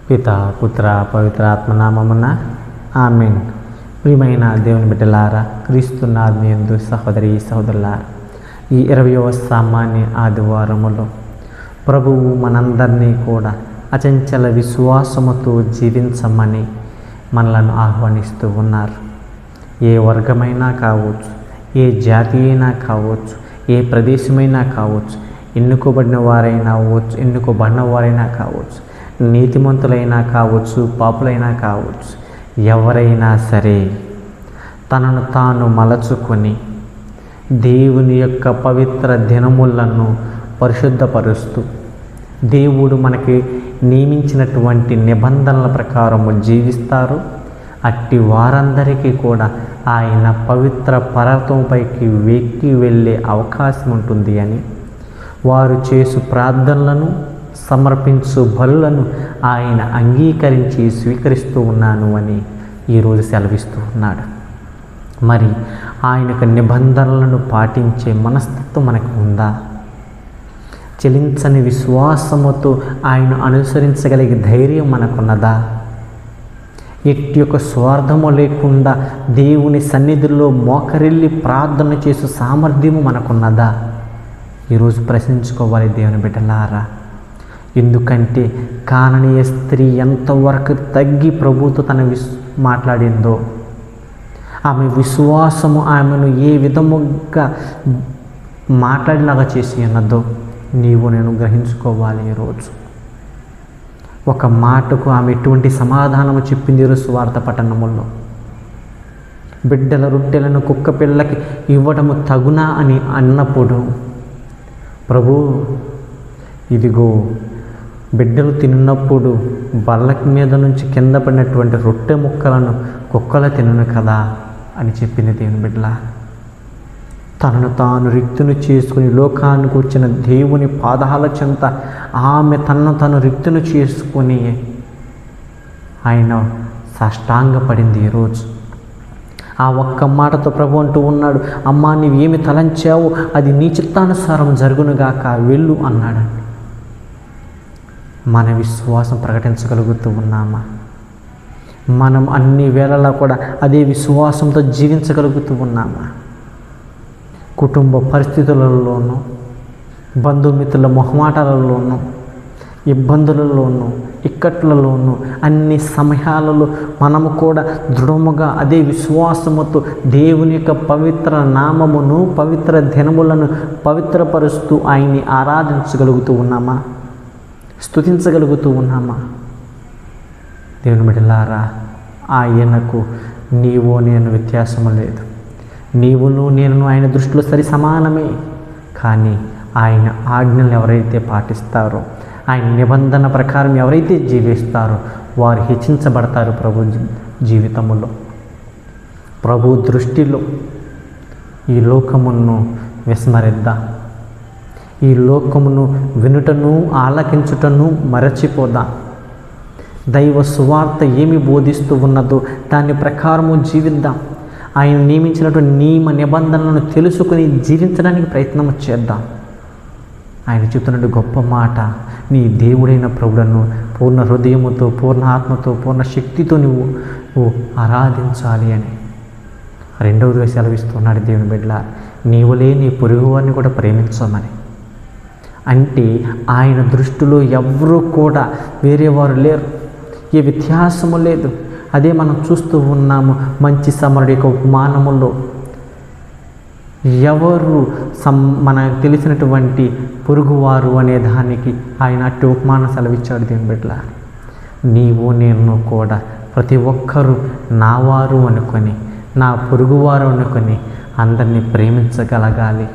పిత పుత్ర పవిత్రాత్మ నామమున ఆమేన్. ప్రియమైన దేవుని బిడ్డలారా, క్రీస్తునాథుని యందు సహోదరి సహోదరులారా, ఈ 20వ సామాన్య ఆదివారములో ప్రభువు మనందరినీ కూడా అచంచల విశ్వాసముతో జీవించమని మనలను ఆహ్వానిస్తూ ఉన్నారు. ఏ వర్గమైనా కావచ్చు, ఏ జాతి అయినా కావచ్చు, ఏ ప్రదేశమైనా కావచ్చు, ఎన్నుకోబడిన వారైనా అవ్వచ్చు, ఎన్నుకోబడిన వారైనా కావచ్చు, నీతిమంతులైనా కావచ్చు, పాపులైనా కావచ్చు, ఎవరైనా సరే తనను తాను మలచుకొని దేవుని యొక్క పవిత్ర దినములను పరిశుద్ధపరుస్తూ దేవుడు మనకి నియమించినటువంటి నిబంధనల ప్రకారము జీవిస్తారు. అట్టి వారందరికీ కూడా ఆయన పవిత్ర పర్వతంపైకి వెక్కి వెళ్ళే అవకాశం ఉంటుంది అని, వారు చేసు ప్రార్థనలను సమర్పించు బలులను ఆయన అంగీకరించి స్వీకరిస్తూ ఉన్నాను అని ఈరోజు సెలవిస్తూ ఉన్నాడు. మరి ఆయనకు నిబంధనలను పాటించే మనస్తత్వం మనకు ఉందా? చెలించని విశ్వాసముతో ఆయన అనుసరించగలిగే ధైర్యం మనకున్నదా? ఎట్టి యొక్క స్వార్థము లేకుండా దేవుని సన్నిధిలో మోకరిల్లి ప్రార్థన చేసే సామర్థ్యము మనకున్నదా? ఈరోజు ప్రశ్నించుకోవాలి దేవుని బిడ్డలారా. ఎందుకంటే కాననీయ స్త్రీ ఎంతవరకు తగ్గి ప్రభుతో మాట్లాడిందో, ఆమె విశ్వాసము ఆమెను ఏ విధముగా మాట్లాడిలాగా చేసి ఉన్నదో నీవు నేను గ్రహించుకోవాలి. ఈరోజు ఒక మాటకు ఆమె ఎటువంటి సమాధానము చెప్పింది. ఈరోజు సువార్త పట్టణములో బిడ్డల రొట్టెలను కుక్క పిల్లకి ఇవ్వడము తగునా అని అన్నప్పుడు, ప్రభు ఇదిగో బిడ్డలు తిన్నప్పుడు బల్ల మీద నుంచి కింద పడినటువంటి రొట్టె ముక్కలను కుక్కలు తినను కదా అని చెప్పింది దేవుని బిడ్డల. తనను తాను రిక్తును చేసుకుని లోకానికి వచ్చిన దేవుని పాదాల చెంత ఆమె తనను తాను రిక్తును చేసుకుని ఆయన సాష్టాంగపడింది. ఈరోజు ఆ ఒక్క మాటతో ప్రభు అంటూ ఉన్నాడు, అమ్మా నీవేమి తలంచావు అది నీ చిత్తానుసారం జరుగునుగాక, వెళ్ళు అన్నాడు. మన విశ్వాసం ప్రకటించగలుగుతూ ఉన్నామా? మనం అన్ని వేళలా కూడా అదే విశ్వాసంతో జీవించగలుగుతూ ఉన్నామా? కుటుంబ పరిస్థితులలోనూ, బంధుమిత్రుల మొహమాటాలలోనూ, ఇబ్బందులలోనూ, ఇక్కట్లలోనూ, అన్ని సమయాలలో మనము కూడా దృఢముగా అదే విశ్వాసముతో దేవుని యొక్క పవిత్ర నామమును, పవిత్ర దినములను పవిత్రపరుస్తూ ఆయన్ని ఆరాధించగలుగుతూ ఉన్నామా? స్తుతించగలుగుతూ ఉన్నామా? దేవుని బిడ్డలారా, ఆయనకు నీవు నేను వ్యత్యాసము లేదు. నీవును నేను ఆయన దృష్టిలో సరి సమానమే. కానీ ఆయన ఆజ్ఞలు ఎవరైతే పాటిస్తారో, ఆయన నిబంధన ప్రకారం ఎవరైతే జీవిస్తారో వారు హెచ్చించబడతారు ప్రభు జీవితములో. ప్రభు దృష్టిలో ఈ లోకమును విస్మరిద్దాం. ఈ లోకమును వినుటను ఆలకించుటను మరచిపోదాం. దైవ సువార్త ఏమి బోధిస్తూ ఉన్నదో దాని ప్రకారము జీవిద్దాం. ఆయన నియమించినటువంటి నియమ నిబంధనలను తెలుసుకుని జీవించడానికి ప్రయత్నం చేద్దాం. ఆయన చెప్తున్నట్టు గొప్ప మాట, నీ దేవుడైన ప్రభువును పూర్ణ హృదయముతో, పూర్ణ ఆత్మతో, పూర్ణ శక్తితో నువ్వు ఆరాధించాలి అని. రెండవదిగా సెలవిస్తున్నాడు దేవుని బిడ్డ, నీవులే నీ పొరుగువారిని కూడా ప్రేమించమని. అంటే ఆయన దృష్టిలో ఎవరు కూడా వేరేవారు లేరు, ఏ వ్యత్యాసము లేదు. అదే మనం చూస్తూ ఉన్నాము. మంచి సమరుడి యొక్క ఉపమానములో ఎవరు మనకు తెలిసినటువంటి పొరుగువారు అనే దానికి ఆయన అట్టి ఉపమానం సెలవిచ్చాడు దేవుని బిడ్డ. నీవు నేను కూడా ప్రతి ఒక్కరూ నా వారు అనుకొని, నా పొరుగువారు అనుకొని అందరినీ ప్రేమించగలగాలి,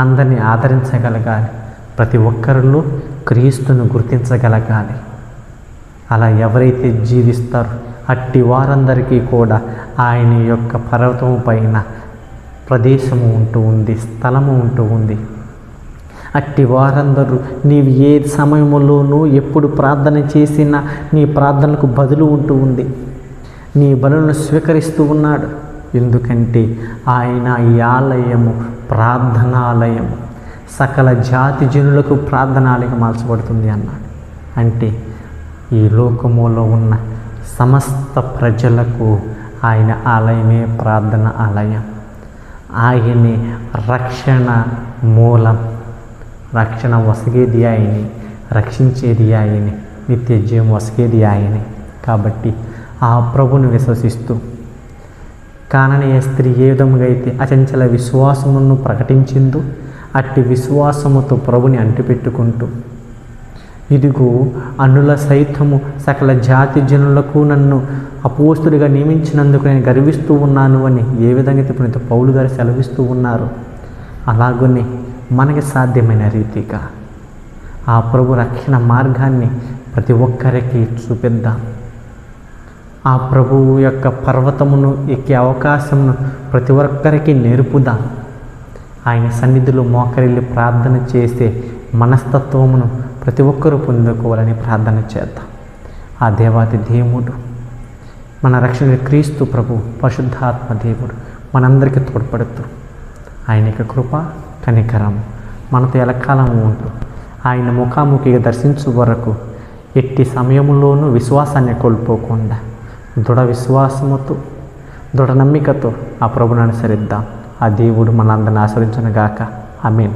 అందరినీ ఆదరించగలగాలి, ప్రతి ఒక్కరిలో క్రీస్తును గుర్తించగలగాలి. అలా ఎవరైతే జీవిస్తారో అట్టి వారందరికీ కూడా ఆయన యొక్క పర్వతం పైన ప్రదేశము ఉంటూ ఉంది, స్థలము ఉంటూ ఉంది. అట్టి వారందరూ నీవు ఏ సమయంలోనూ ఎప్పుడు ప్రార్థన చేసినా నీ ప్రార్థనలకు బదులు ఉంటూ ఉంది. నీ బలులను స్వీకరిస్తూ ఉన్నాడు. ఎందుకంటే ఆయన ఈ ఆలయము ప్రార్థనాలయము, సకల జాతి జనులకు ప్రార్థనాలయం మార్చబడుతుంది అన్నాడు. అంటే ఈ లోకములో ఉన్న సమస్త ప్రజలకు ఆయన ఆలయమే ప్రార్థన ఆలయం. ఆయనే రక్షణ మూలం. రక్షణ వసగేది ఆయనే, రక్షించేది ఆయనే, నిత్య జీవం వసగేది ఆయనే. కాబట్టి ఆ ప్రభుని విశ్వసిస్తూ కానానీయ స్త్రీ ఏ విధముగా అయితే అచంచల విశ్వాసమును ప్రకటించిందో అట్టి విశ్వాసముతో ప్రభుని అంటిపెట్టుకుంటూ, ఇదిగో అన్నుల సైతము సకల జాతి జనులకు నన్ను అపోస్తుడిగా నియమించినందుకు నేను గర్విస్తూ ఉన్నాను అని ఏ విధంగా అయితే పునీత పౌలు గారు సెలవిస్తూ ఉన్నారు, అలాగనే మనకి సాధ్యమైన రీతిగా ఆ ప్రభు రక్షణ మార్గాన్ని ప్రతి ఒక్కరికి చూపిద్దాం. ఆ ప్రభువు యొక్క పర్వతమును ఎక్కే అవకాశమును ప్రతి ఒక్కరికి నేర్పుదాం. ఆయన సన్నిధిలో మోకరిల్లి ప్రార్థన చేసే మనస్తత్వమును ప్రతి ఒక్కరూ పొందుకోవాలని ప్రార్థన చేద్దాం. ఆ దేవాది దేవుడు, మన రక్షణ క్రీస్తు ప్రభు పరిశుద్ధాత్మ దేవుడు మనందరికీ తోడ్పడుతూ ఆయన యొక్క కృప కనికరం మనతో ఎలకాలము ఉంటూ ఆయన ముఖాముఖిగా దర్శించు వరకు ఎట్టి సమయంలోనూ విశ్వాసాన్ని కోల్పోకుండా దృఢ విశ్వాసముతో దృఢ నమ్మికతో ఆ ప్రభుని అనుసరిద్దాం. ఆ దేవుడు మనందరిని ఆశీర్వదించును గాక. ఆమేన్.